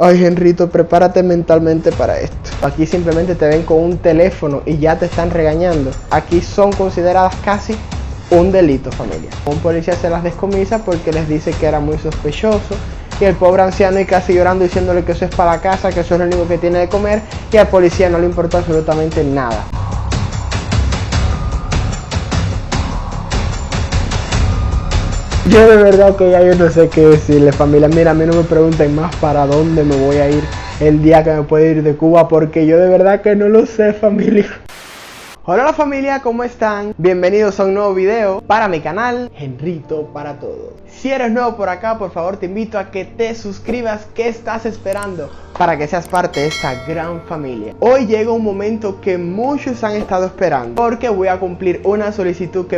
Ay, Henrito, prepárate mentalmente para esto. Aquí simplemente te ven con un teléfono y ya te están regañando. Aquí son consideradas casi un delito, familia. Un policía se las descomisa porque les dice que era muy sospechoso. Y el pobre anciano y casi llorando diciéndole que eso es para la casa, que eso es lo único que tiene de comer. Y al policía no le importa absolutamente nada. Yo de verdad que ya yo no sé qué decirle, familia. Mira, a mí no me pregunten más para dónde me voy a ir el día que me pueda ir de Cuba, porque yo de verdad que no lo sé, familia. Hola familia, ¿cómo están? Bienvenidos a un nuevo video para mi canal, Henrito para Todos. Si eres nuevo por acá, por favor te invito a que te suscribas. ¿Qué estás esperando para que seas parte de esta gran familia? Hoy llega un momento que muchos han estado esperando, porque voy a cumplir una solicitud que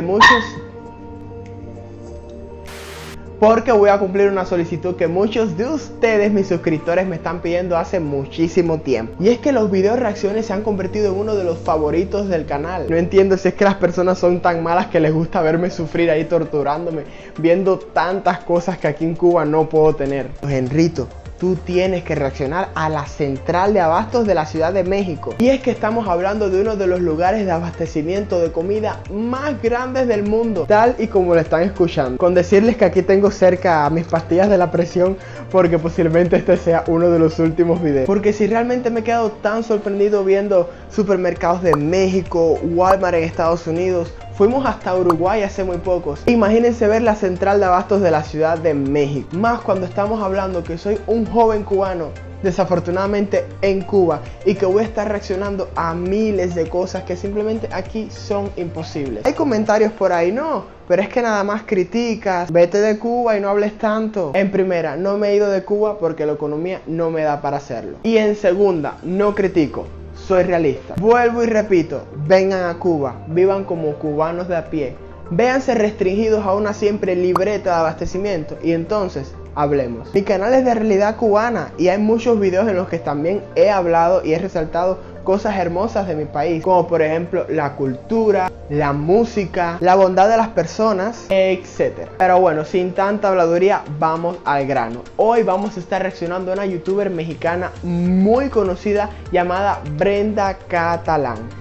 muchos de ustedes, mis suscriptores, me están pidiendo hace muchísimo tiempo. Y es que los videos reacciones se han convertido en uno de los favoritos del canal. No entiendo si es que las personas son tan malas que les gusta verme sufrir ahí torturándome, viendo tantas cosas que aquí en Cuba no puedo tener. Henrito, tú tienes que reaccionar a la central de abastos de la Ciudad de México. Y es que estamos hablando de uno de los lugares de abastecimiento de comida más grandes del mundo, tal y como lo están escuchando. Con decirles que aquí tengo cerca a mis pastillas de la presión, porque posiblemente este sea uno de los últimos videos. Porque si realmente me he quedado tan sorprendido viendo supermercados de México, Walmart en Estados Unidos, fuimos hasta Uruguay hace muy pocos. Imagínense ver la central de abastos de la Ciudad de México. Más cuando estamos hablando que soy un joven cubano, desafortunadamente en Cuba, y que voy a estar reaccionando a miles de cosas que simplemente aquí son imposibles. Hay comentarios por ahí, no, pero es que nada más criticas, vete de Cuba y no hables tanto. En primera, no me he ido de Cuba porque la economía no me da para hacerlo. Y en segunda, no critico, soy realista. Vuelvo y repito, vengan a Cuba, vivan como cubanos de a pie, véanse restringidos a una siempre libreta de abastecimiento y entonces hablemos. Mi canal es de realidad cubana y hay muchos videos en los que también he hablado y he resaltado cosas hermosas de mi país, como por ejemplo la cultura, la música, la bondad de las personas, etc. Pero bueno, sin tanta habladuría, vamos al grano. Hoy vamos a estar reaccionando a una youtuber mexicana muy conocida llamada Brenda Catalán.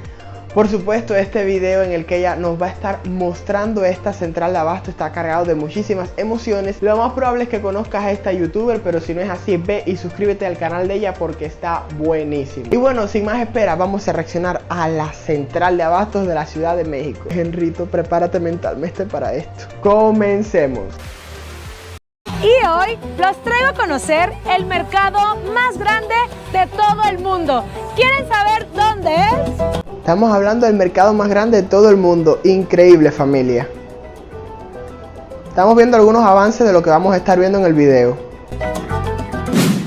Por supuesto, este video en el que ella nos va a estar mostrando esta central de abasto está cargado de muchísimas emociones. Lo más probable es que conozcas a esta youtuber, pero si no es así, ve y suscríbete al canal de ella porque está buenísimo. Y bueno, sin más espera, vamos a reaccionar a la central de abastos de la Ciudad de México. Henrito, prepárate mentalmente para esto. Comencemos. Y hoy los traigo a conocer el mercado más grande de todo el mundo. ¿Quieren saber dónde es? Estamos hablando del mercado más grande de todo el mundo. Increíble, familia. Estamos viendo algunos avances de lo que vamos a estar viendo en el video.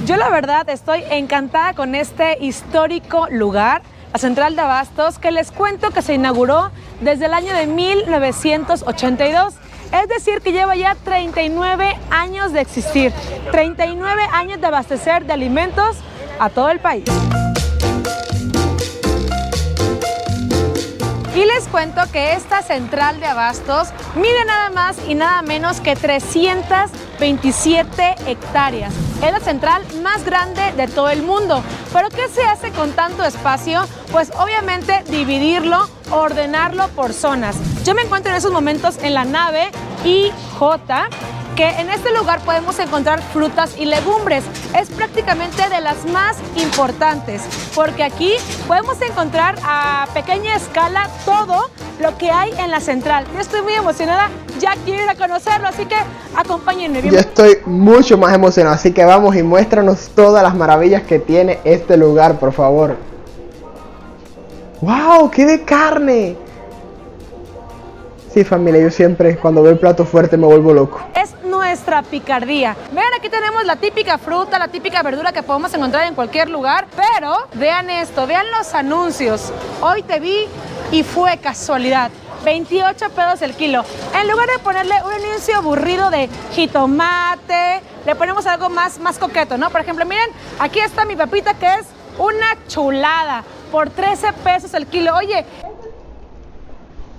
Yo la verdad estoy encantada con este histórico lugar, la central de abastos, que les cuento que se inauguró desde el año de 1982. Es decir, que lleva ya 39 años de existir, 39 años de abastecer de alimentos a todo el país. Y les cuento que esta central de abastos mide nada más y nada menos que 327 hectáreas. Es la central más grande de todo el mundo. ¿Pero qué se hace con tanto espacio? Pues obviamente dividirlo, ordenarlo por zonas. Yo me encuentro en esos momentos en la nave IJ, que en este lugar podemos encontrar frutas y legumbres. Es prácticamente de las más importantes, porque aquí podemos encontrar a pequeña escala todo lo que hay en la central. Yo estoy muy emocionada, ya quiero ir a conocerlo, así que acompáñenme. Yo estoy mucho más emocionado, así que vamos y muéstranos todas las maravillas que tiene este lugar, por favor. ¡Wow! ¡Qué de carne! Sí, familia, yo siempre cuando veo el plato fuerte me vuelvo loco. Es nuestra picardía. Vean, aquí tenemos la típica fruta, la típica verdura que podemos encontrar en cualquier lugar. Pero vean esto, vean los anuncios. Hoy te vi y fue casualidad. 28 pesos el kilo. En lugar de ponerle un anuncio aburrido de jitomate, le ponemos algo más coqueto, ¿no? Por ejemplo, miren, aquí está mi papita, que es una chulada, por 13 pesos el kilo. Oye,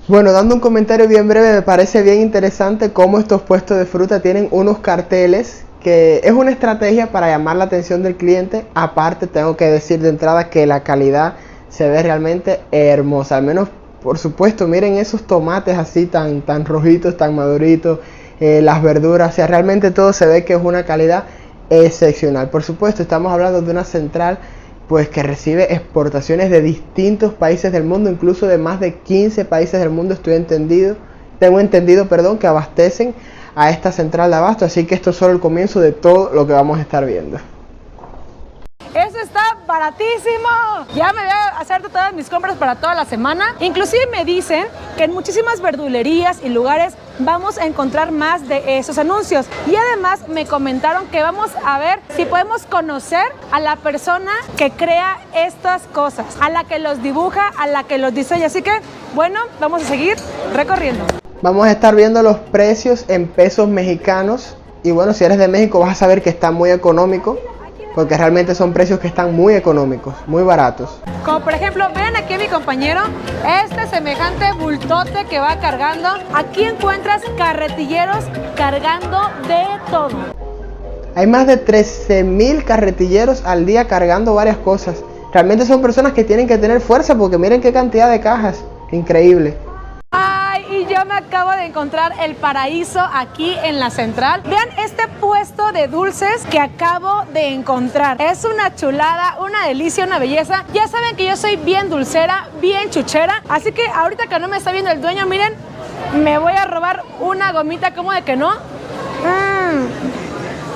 bueno, dando un comentario bien breve, me parece bien interesante cómo estos puestos de fruta tienen unos carteles que es una estrategia para llamar la atención del cliente. Aparte, tengo que decir de entrada que la calidad se ve realmente hermosa. Al menos, por supuesto, miren esos tomates así tan rojitos, tan maduritos, las verduras, o sea, realmente todo se ve que es una calidad excepcional. Por supuesto, estamos hablando de una central pues que recibe exportaciones de distintos países del mundo, incluso de más de 15 países del mundo, tengo entendido, que abastecen a esta central de abasto, así que esto es solo el comienzo de todo lo que vamos a estar viendo. ¡Eso está baratísimo! Ya me voy a hacer todas mis compras para toda la semana. Inclusive me dicen que en muchísimas verdulerías y lugares vamos a encontrar más de esos anuncios. Y además me comentaron que vamos a ver si podemos conocer a la persona que crea estas cosas, a la que los dibuja, a la que los diseña. Así que, bueno, vamos a seguir recorriendo. Vamos a estar viendo los precios en pesos mexicanos. Y bueno, si eres de México vas a saber que está muy económico, porque realmente son precios que están muy económicos, muy baratos. Como por ejemplo, vean aquí a mi compañero, este semejante bultote que va cargando. Aquí encuentras carretilleros cargando de todo. Hay más de 13,000 carretilleros al día cargando varias cosas. Realmente son personas que tienen que tener fuerza, porque miren qué cantidad de cajas. Increíble. Y yo me acabo de encontrar el paraíso aquí en la central. Vean este puesto de dulces que acabo de encontrar. Es una chulada, una delicia, una belleza. Ya saben que yo soy bien dulcera, bien chuchera. Así que ahorita que no me está viendo el dueño, miren, me voy a robar una gomita, ¿cómo de que no?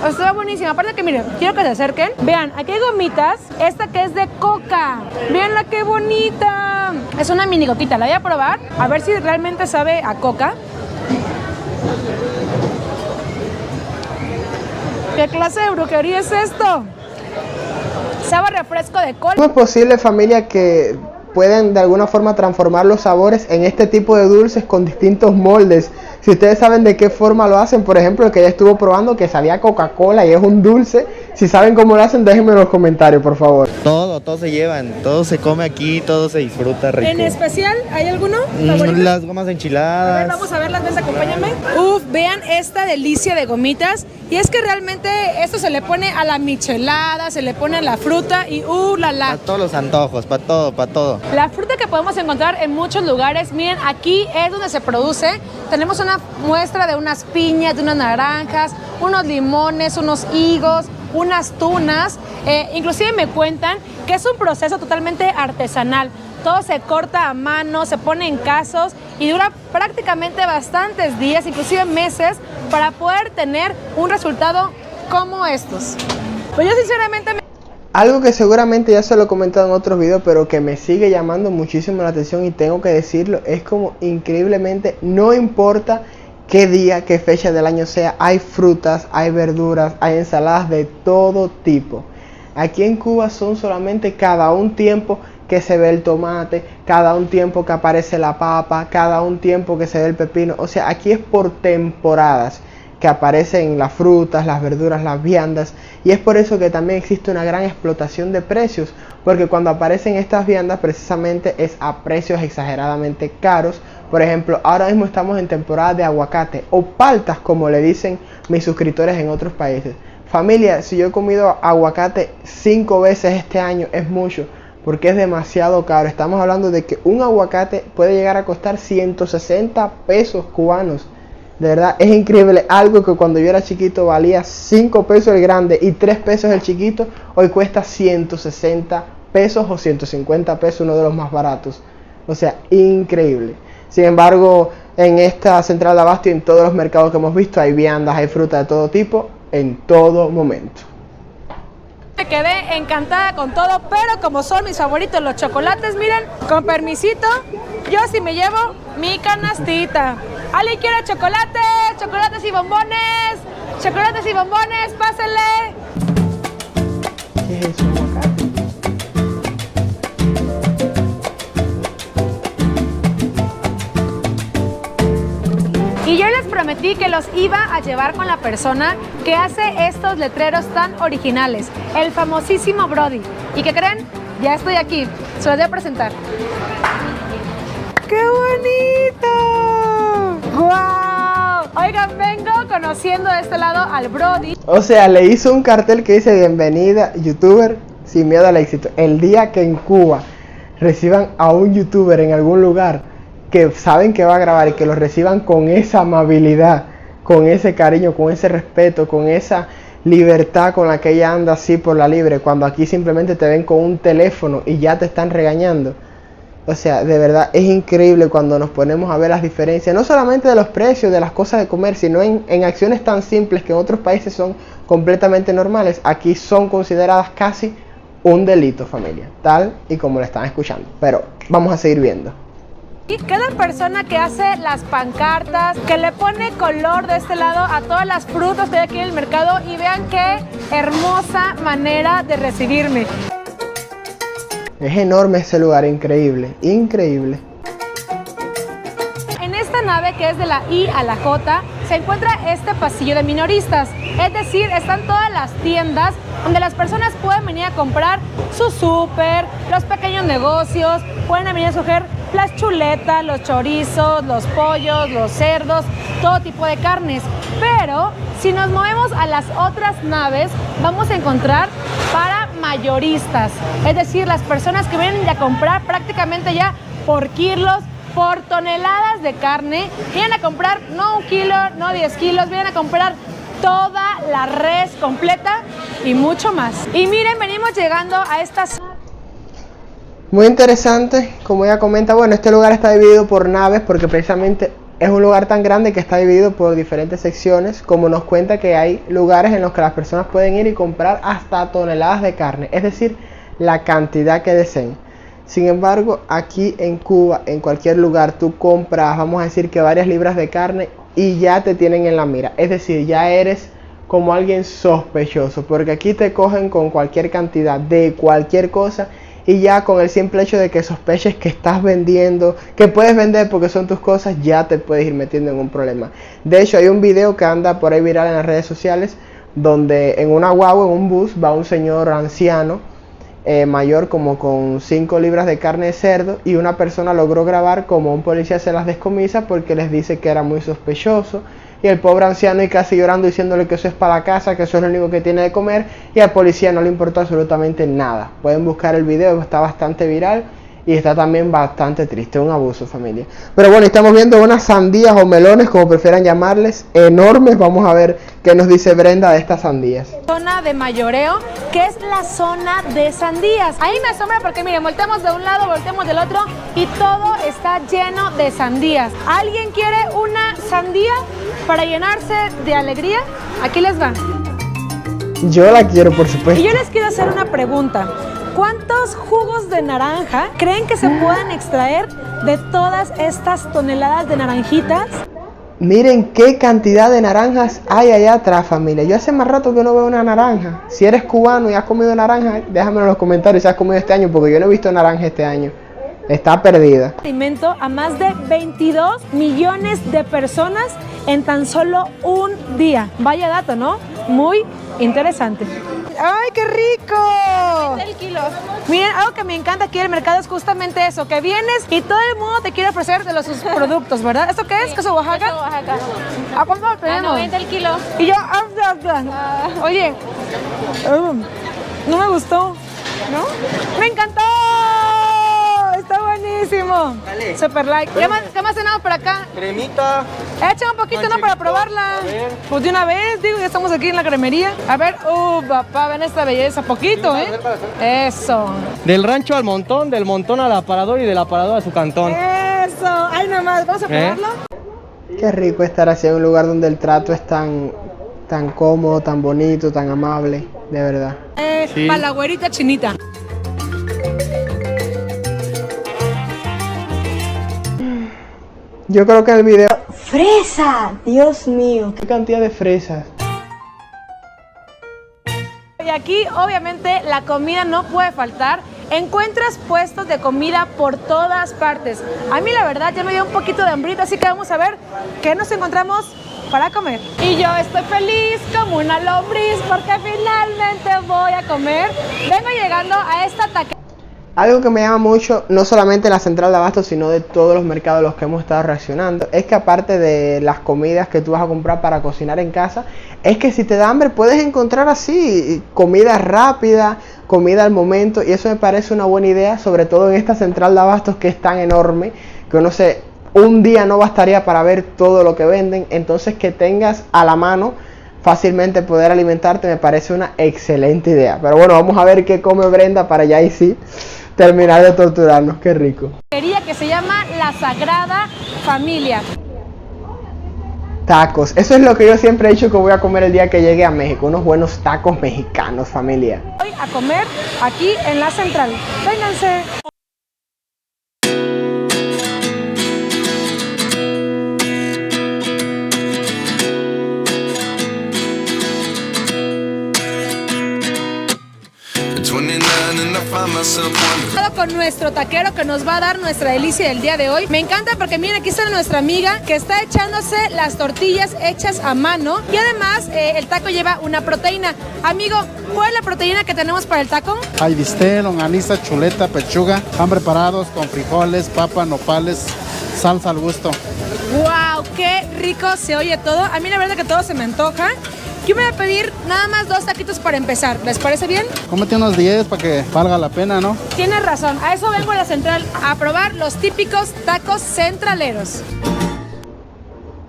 Está buenísima. Aparte que miren, quiero que se acerquen. Vean, aquí hay gomitas. Esta que es de coca. Veanla qué bonita. Es una mini coquita. La voy a probar. A ver si realmente sabe a coca. ¿Qué clase de brujería es esto? Sabe a refresco de cola. ¿Cómo es posible, familia, que pueden de alguna forma transformar los sabores en este tipo de dulces con distintos moldes? Si ustedes saben de qué forma lo hacen, por ejemplo, el que ya estuvo probando que sabía a Coca-Cola y es un dulce, si saben cómo lo hacen, déjenme en los comentarios, por favor. Todo se llevan, todo se come aquí, todo se disfruta rico. ¿En especial hay alguno favorito? Las gomas enchiladas. A ver, vamos a verlas, ven, acompáñame. Vean esta delicia de gomitas. Y es que realmente esto se le pone a la michelada, se le pone a la fruta y la. Para todos los antojos, para todo. La fruta que podemos encontrar en muchos lugares, miren, aquí es donde se produce. Tenemos una muestra de unas piñas, de unas naranjas, unos limones, unos higos, unas tunas. Inclusive me cuentan que es un proceso totalmente artesanal. Todo se corta a mano, se pone en casos y dura prácticamente bastantes días, inclusive meses, para poder tener un resultado como estos. Pues yo sinceramente Algo que seguramente ya se lo he comentado en otros videos, pero que me sigue llamando muchísimo la atención y tengo que decirlo, es como increíblemente, no importa qué día, qué fecha del año sea, hay frutas, hay verduras, hay ensaladas de todo tipo. Aquí en Cuba son solamente cada un tiempo que se ve el tomate, cada un tiempo que aparece la papa, cada un tiempo que se ve el pepino. O sea, aquí es por temporadas que aparecen las frutas, las verduras, las viandas, y es por eso que también existe una gran explotación de precios, porque cuando aparecen estas viandas precisamente es a precios exageradamente caros. Por ejemplo, ahora mismo estamos en temporada de aguacate o paltas, como le dicen mis suscriptores en otros países. Familia, si yo he comido aguacate 5 veces este año, es mucho, porque es demasiado caro. Estamos hablando de que un aguacate puede llegar a costar 160 pesos cubanos. De verdad, es increíble. Algo que cuando yo era chiquito valía 5 pesos el grande y 3 pesos el chiquito, hoy cuesta 160 pesos o 150 pesos, uno de los más baratos. O sea, increíble. Sin embargo, en esta central de abasto y en todos los mercados que hemos visto, hay viandas, hay fruta de todo tipo, en todo momento. Me quedé encantada con todo, pero como son mis favoritos los chocolates, miren, con permisito, yo sí me llevo mi canastita. ¿Alguien quiere chocolates? Chocolates y bombones. Chocolates y bombones, pásenle. ¿Qué es eso, aguacate? Y yo les prometí que los iba a llevar con la persona que hace estos letreros tan originales, el famosísimo Brody. ¿Y qué creen? Ya estoy aquí, se los voy a presentar. ¡Qué bonito! ¡Guau! Oigan, vengo conociendo de este lado al Brody. O sea, le hizo un cartel que dice: bienvenida, youtuber, sin miedo al éxito. El día que en Cuba reciban a un youtuber en algún lugar que saben que va a grabar y que lo reciban con esa amabilidad, con ese cariño, con ese respeto, con esa libertad con la que ella anda así por la libre, cuando aquí simplemente te ven con un teléfono y ya te están regañando. O sea, de verdad es increíble cuando nos ponemos a ver las diferencias, no solamente de los precios, de las cosas de comer, sino en acciones tan simples que en otros países son completamente normales. Aquí son consideradas casi un delito, familia, tal y como lo están escuchando. Pero vamos a seguir viendo. Y cada persona que hace las pancartas, que le pone color de este lado a todas las frutas que hay aquí en el mercado, y vean qué hermosa manera de recibirme. Es enorme ese lugar, increíble, increíble. En esta nave, que es de la I a la J, se encuentra este pasillo de minoristas. Es decir, están todas las tiendas donde las personas pueden venir a comprar su súper, los pequeños negocios, pueden venir a escoger las chuletas, los chorizos, los pollos, los cerdos, todo tipo de carnes. Pero si nos movemos a las otras naves, vamos a encontrar para mayoristas, es decir, las personas que vienen a comprar prácticamente ya por kilos, por toneladas de carne. Vienen a comprar no 1 kilo, no 10 kilos, vienen a comprar toda la res completa y mucho más. Y miren, venimos llegando a esta zona. Muy interesante, como ella comenta. Bueno, este lugar está dividido por naves porque precisamente es un lugar tan grande que está dividido por diferentes secciones, como nos cuenta que hay lugares en los que las personas pueden ir y comprar hasta toneladas de carne, es decir, la cantidad que deseen. Sin embargo, aquí en Cuba, en cualquier lugar, tú compras, vamos a decir que varias libras de carne y ya te tienen en la mira, es decir, ya eres como alguien sospechoso, porque aquí te cogen con cualquier cantidad de cualquier cosa. Y ya con el simple hecho de que sospeches que estás vendiendo, que puedes vender porque son tus cosas, ya te puedes ir metiendo en un problema. De hecho, hay un video que anda por ahí viral en las redes sociales, donde en una guagua, en un bus, va un señor anciano, mayor, como con 5 libras de carne de cerdo, y una persona logró grabar como un policía se las descomisa porque les dice que era muy sospechoso. Y el pobre anciano y casi llorando diciéndole que eso es para la casa, que eso es lo único que tiene de comer, y al policía no le importó absolutamente nada. Pueden buscar el video, está bastante viral y está también bastante triste, un abuso, familia. Pero bueno, estamos viendo unas sandías o melones, como prefieran llamarles, enormes. Vamos a ver qué nos dice Brenda de estas sandías. Zona de mayoreo, que es la zona de sandías. Ahí me asombra porque miren, volteamos de un lado, volteamos del otro y todo está lleno de sandías. ¿Alguien quiere una sandía para llenarse de alegría? Aquí les va. Yo la quiero, por supuesto. Y yo les quiero hacer una pregunta. ¿Cuántos jugos de naranja creen que se puedan extraer de todas estas toneladas de naranjitas? Miren qué cantidad de naranjas hay allá atrás, familia. Yo hace más rato que no veo una naranja. Si eres cubano y has comido naranja, déjamelo en los comentarios si has comido este año, porque yo no he visto naranja este año. Está perdida. Alimento a más de 22 millones de personas en tan solo un día. Vaya dato, ¿no? Muy interesante. ¡Ay, qué rico! El kilo. Miren, algo que me encanta aquí en el mercado es justamente eso, que vienes y todo el mundo te quiere ofrecer de sus productos, ¿verdad? ¿Esto qué es? ¿Queso Oaxaca? Queso Oaxaca. ¿A cuánto lo tenemos? A 90 el kilo. Y yo, oye, no me gustó, ¿no? ¡Me encantó! Está buenísimo. Dale. Super like. ¿Qué más tenemos por acá? Cremita. Echa un poquito, ¿no? Para probarla. Pues de una vez, digo, ya estamos aquí en la cremería. A ver, papá, ven esta belleza. Poquito, Eso. Del rancho al montón, del montón al aparador y del aparador a su cantón. Eso. Ay, nomás, vamos a probarlo. Qué rico estar así en un lugar donde el trato es tan cómodo, tan bonito, tan amable, de verdad. Sí. Para la güerita chinita. Yo creo que el video... ¡Fresa! ¡Dios mío! ¿Qué cantidad de fresas? Y aquí, obviamente, la comida no puede faltar. Encuentras puestos de comida por todas partes. A mí, la verdad, ya me dio un poquito de hambrita, así que vamos a ver qué nos encontramos para comer. Y yo estoy feliz como una lombriz porque finalmente voy a comer. Vengo llegando a esta taquería. Algo que me llama mucho, no solamente la central de abastos, sino de todos los mercados a los que hemos estado reaccionando, es que aparte de las comidas que tú vas a comprar para cocinar en casa, es que si te da hambre puedes encontrar así comida rápida, comida al momento, y eso me parece una buena idea, sobre todo en esta central de abastos que es tan enorme, que uno un día no bastaría para ver todo lo que venden. Entonces que tengas a la mano fácilmente poder alimentarte me parece una excelente idea. Pero bueno, vamos a ver qué come Brenda para ya ahí sí terminar de torturarnos. Qué rico. Que se llama La Sagrada Familia. Tacos, eso es lo que yo siempre he dicho que voy a comer el día que llegue a México, unos buenos tacos mexicanos, familia. Voy a comer aquí en la central. Vénganse. Con nuestro taquero que nos va a dar nuestra delicia del día de hoy. Me encanta porque miren, aquí está nuestra amiga que está echándose las tortillas hechas a mano y además el taco lleva una proteína. Amigo, ¿cuál es la proteína que tenemos para el taco? Hay bistec, longaniza, chuleta, pechuga, están preparados con frijoles, papa, nopales, salsa al gusto. ¡Wow! ¡Qué rico se oye todo! A mí la verdad que todo se me antoja. Yo me voy a pedir nada más 2 taquitos para empezar. ¿Les parece bien? Cómete unos 10 para que valga la pena, ¿no? Tienes razón. A eso vengo a la central, a probar los típicos tacos centraleros.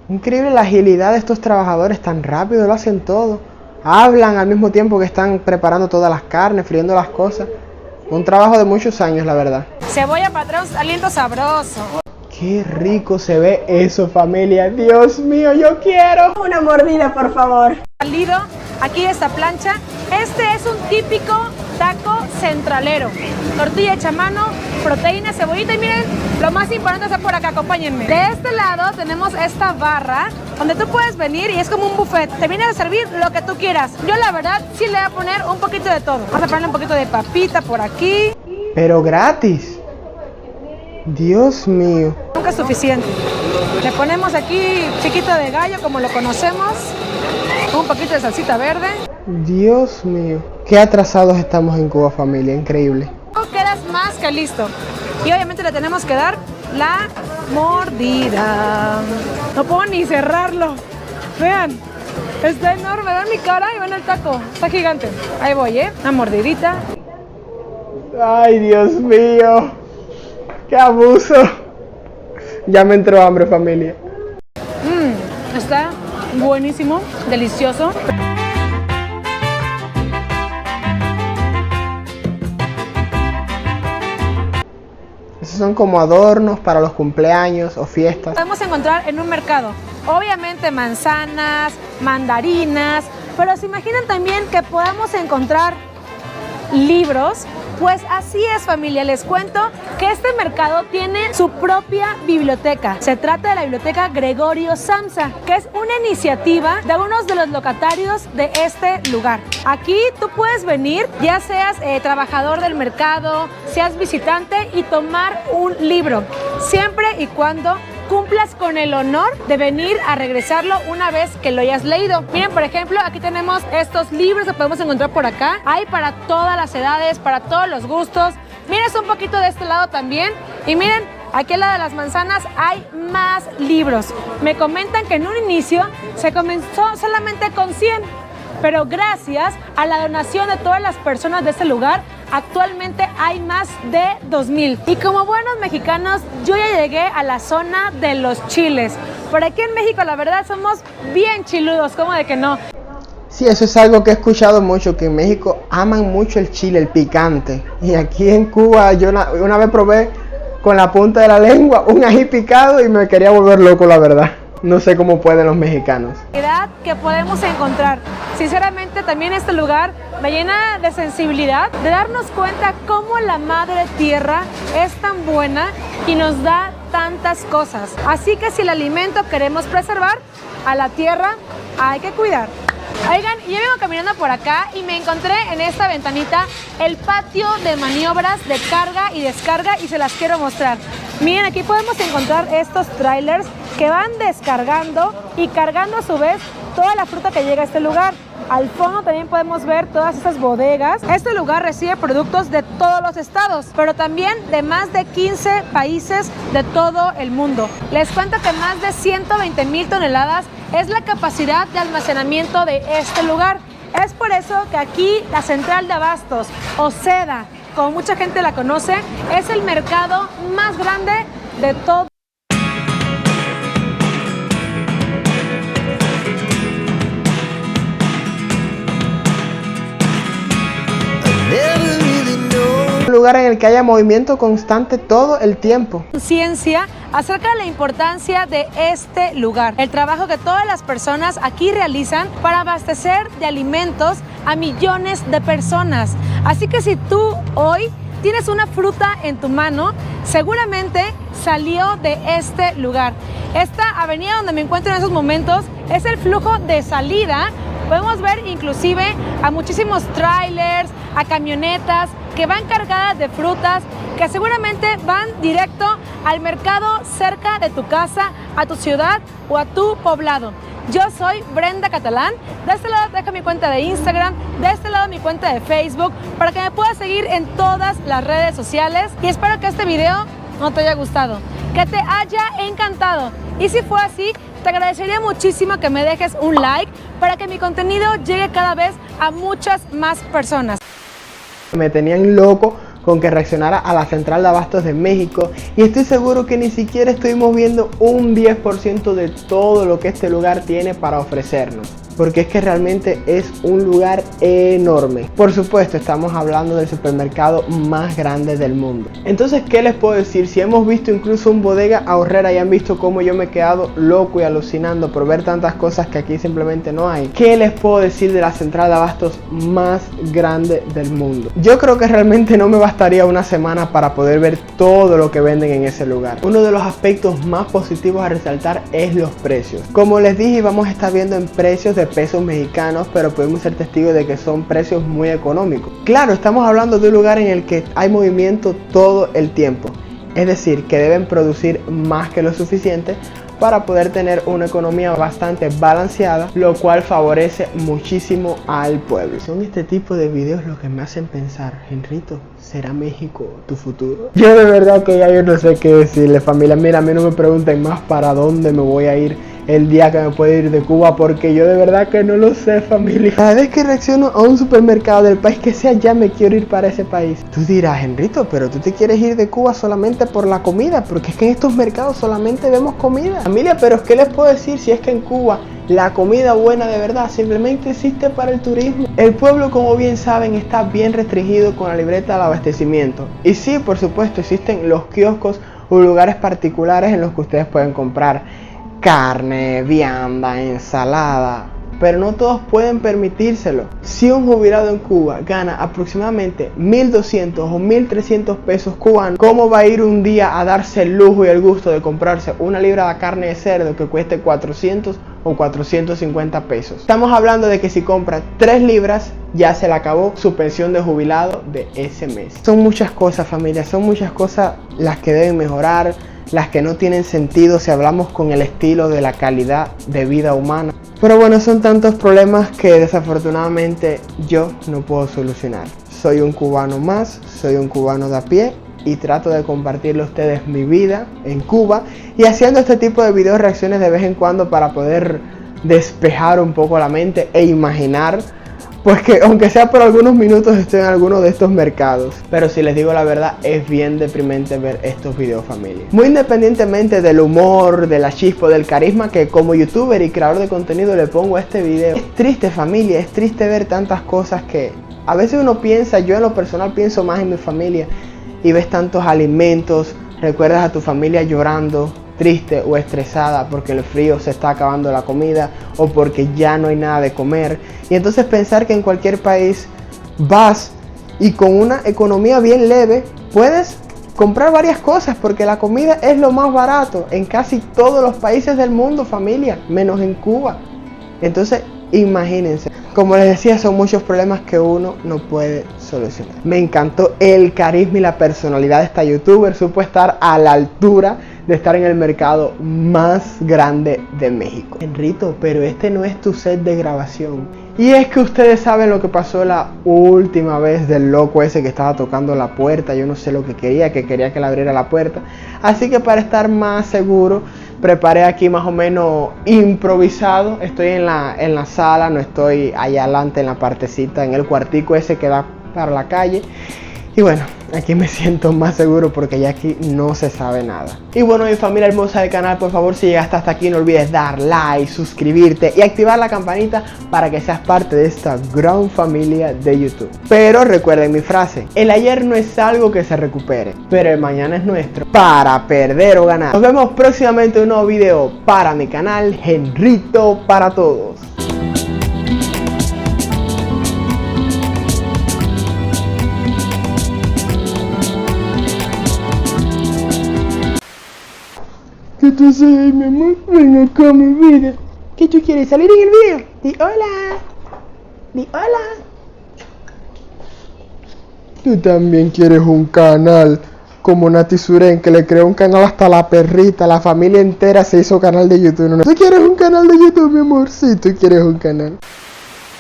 Increíble la agilidad de estos trabajadores, tan rápido lo hacen todo. Hablan al mismo tiempo que están preparando todas las carnes, friendo las cosas. Un trabajo de muchos años, la verdad. Cebolla para atrás, aliento sabroso. Qué rico se ve eso, familia. Dios mío, yo quiero Una mordida, por favor. Salido aquí de esta plancha. Este es un típico taco centralero. Tortilla hecha a mano, proteína, cebollita y miren, lo más importante está por acá, acompáñenme. De este lado tenemos esta barra donde tú puedes venir y es como un buffet. Te viene a servir lo que tú quieras. Yo la verdad sí le voy a poner un poquito de todo. Vamos a ponerle un poquito de papita por aquí. Pero gratis. Dios mío. Nunca es suficiente. Le ponemos aquí chiquito de gallo como lo conocemos. Un poquito de salsita verde. Dios mío. Qué atrasados estamos en Cuba, familia. Increíble. Quedas más que listo. Y obviamente le tenemos que dar la mordida. No puedo ni cerrarlo. Vean. Está enorme. Vean mi cara y vean el taco. Está gigante. Ahí voy, una mordidita. Ay, Dios mío. ¡Qué abuso! Ya me entró hambre, familia. Está buenísimo, delicioso. Esos son como adornos para los cumpleaños o fiestas. Podemos encontrar en un mercado, obviamente manzanas, mandarinas, pero se imaginan también que podamos encontrar libros. Pues así es, familia, les cuento que este mercado tiene su propia biblioteca. Se trata de la biblioteca Gregorio Samsa, que es una iniciativa de algunos de los locatarios de este lugar. Aquí tú puedes venir, ya seas trabajador del mercado, seas visitante y tomar un libro, siempre y cuando cumplas con el honor de venir a regresarlo una vez que lo hayas leído. Miren, por ejemplo, aquí tenemos estos libros que podemos encontrar por acá. Hay para todas las edades, para todos los gustos. Miren un poquito de este lado también. Y miren, aquí al lado de las manzanas hay más libros. Me comentan que en un inicio se comenzó solamente con 100. Pero gracias a la donación de todas las personas de este lugar, actualmente hay más de 2,000. Y como buenos mexicanos, yo ya llegué a la zona de los chiles. Por aquí en México, la verdad, somos bien chiludos, ¿cómo de que no? Sí, eso es algo que he escuchado mucho, que en México aman mucho el chile, el picante. Y aquí en Cuba, yo una vez probé con la punta de la lengua un ají picado y me quería volver loco, la verdad. No sé cómo pueden los mexicanos. Que podemos encontrar. Sinceramente, también este lugar me llena de sensibilidad, de darnos cuenta cómo la madre tierra es tan buena y nos da tantas cosas. Así que si el alimento queremos preservar, a la tierra hay que cuidar. Oigan, yo vengo caminando por acá y me encontré en esta ventanita el patio de maniobras de carga y descarga y se las quiero mostrar. Miren, aquí podemos encontrar estos trailers que van descargando y cargando a su vez toda la fruta que llega a este lugar. Al fondo también podemos ver todas estas bodegas. Este lugar recibe productos de todos los estados, pero también de más de 15 países de todo el mundo. Les cuento que más de 120,000 toneladas es la capacidad de almacenamiento de este lugar. Es por eso que aquí la central de abastos, o SEDA, como mucha gente la conoce, es el mercado más grande de todo. Un lugar en el que haya movimiento constante todo el tiempo. Ciencia acerca de la importancia de este lugar, el trabajo que todas las personas aquí realizan para abastecer de alimentos a millones de personas. Así que si tú hoy tienes una fruta en tu mano, seguramente salió de este lugar. Esta avenida donde me encuentro en esos momentos es el flujo de salida. Podemos ver inclusive a muchísimos trailers, a camionetas que van cargadas de frutas, que seguramente van directo al mercado cerca de tu casa, a tu ciudad o a tu poblado. Yo soy Brenda Catalán. De este lado te dejo mi cuenta de Instagram, de este lado mi cuenta de Facebook, para que me puedas seguir en todas las redes sociales. Y espero que este video no te haya gustado, que te haya encantado. Y si fue así, te agradecería muchísimo que me dejes un like para que mi contenido llegue cada vez a muchas más personas. Me tenían loco con que reaccionara a la central de abastos de México, y estoy seguro que ni siquiera estuvimos viendo un 10% de todo lo que este lugar tiene para ofrecernos, porque es que realmente es un lugar enorme. Por supuesto, estamos hablando del supermercado más grande del mundo. Entonces, ¿qué les puedo decir? Si hemos visto incluso un bodega ahorrera y han visto cómo yo me he quedado loco y alucinando por ver tantas cosas que aquí simplemente no hay, ¿qué les puedo decir de la central de abastos más grande del mundo? Yo creo que realmente no me bastaría una semana para poder ver todo lo que venden en ese lugar. Uno de los aspectos más positivos a resaltar es los precios. Como les dije, vamos a estar viendo en precios de pesos mexicanos, pero podemos ser testigos de que son precios muy económicos. Claro, estamos hablando de un lugar en el que hay movimiento todo el tiempo, es decir, que deben producir más que lo suficiente para poder tener una economía bastante balanceada, lo cual favorece muchísimo al pueblo. Son este tipo de videos los que me hacen pensar, Henrito, ¿será México tu futuro? Yo de verdad que ya yo no sé qué decirle, familia. Mira, a mí no me pregunten más para dónde me voy a ir el día que me pueda ir de Cuba, porque yo de verdad que no lo sé, familia. Cada vez que reacciono a un supermercado del país que sea, ya me quiero ir para ese país. Tú dirás, Henrito, pero tú te quieres ir de Cuba solamente por la comida, porque es que en estos mercados solamente vemos comida. Familia, pero ¿qué les puedo decir si es que en Cuba la comida buena de verdad simplemente existe para el turismo? El pueblo, como bien saben, está bien restringido con la libreta del abastecimiento. Y sí, por supuesto, existen los kioscos o lugares particulares en los que ustedes pueden comprar carne, vianda, ensalada, pero no todos pueden permitírselo. Si un jubilado en Cuba gana aproximadamente 1.200 o 1.300 pesos cubanos, ¿cómo va a ir un día a darse el lujo y el gusto de comprarse una libra de carne de cerdo que cueste 400 o 450 pesos? Estamos hablando de que si compra 3 libras, ya se le acabó su pensión de jubilado de ese mes. Son muchas cosas, familia, son muchas cosas las que deben mejorar, las que no tienen sentido si hablamos con el estilo de la calidad de vida humana. Pero bueno, son tantos problemas que desafortunadamente yo no puedo solucionar. Soy un cubano más, soy un cubano de a pie y trato de compartirle a ustedes mi vida en Cuba y haciendo este tipo de videos reacciones de vez en cuando para poder despejar un poco la mente e imaginar, pues que aunque sea por algunos minutos estoy en alguno de estos mercados. Pero si les digo la verdad, es bien deprimente ver estos videos, familia. Muy independientemente del humor, de la chispa, del carisma que como youtuber y creador de contenido le pongo a este video, es triste, familia, es triste ver tantas cosas que a veces uno piensa, yo en lo personal pienso más en mi familia, y ves tantos alimentos, recuerdas a tu familia llorando, triste o estresada porque el frío se está acabando la comida o porque ya no hay nada de comer. Y entonces pensar que en cualquier país vas y con una economía bien leve puedes comprar varias cosas porque la comida es lo más barato en casi todos los países del mundo, familia, menos en Cuba. Entonces imagínense, como les decía, son muchos problemas que uno no puede solucionar. Me encantó el carisma y la personalidad de esta youtuber, supo estar a la altura de estar en el mercado más grande de México. Henrito, pero este no es tu set de grabación. Y es que ustedes saben lo que pasó la última vez del loco ese que estaba tocando la puerta. Yo no sé lo que quería que le abriera la puerta. Así que para estar más seguro, preparé aquí más o menos improvisado. Estoy en la sala, no estoy allá adelante en la partecita, en el cuartico ese que da para la calle. Y bueno, aquí me siento más seguro porque ya aquí no se sabe nada. Y bueno, mi familia hermosa del canal, por favor, si llegaste hasta aquí, no olvides dar like, suscribirte y activar la campanita para que seas parte de esta gran familia de YouTube. Pero recuerden mi frase: el ayer no es algo que se recupere, pero el mañana es nuestro para perder o ganar. Nos vemos próximamente en un nuevo video para mi canal Henrito para Todos. ¿Qué tú haces, mi amor? Ven acá, mi vida. ¿Qué tú quieres? ¿Salir en el video? Di hola. Di hola. Tú también quieres un canal como Nati Suren, que le creó un canal hasta la perrita. La familia entera se hizo canal de YouTube. ¿No? ¿Tú quieres un canal de YouTube, mi amor? Sí, tú quieres un canal.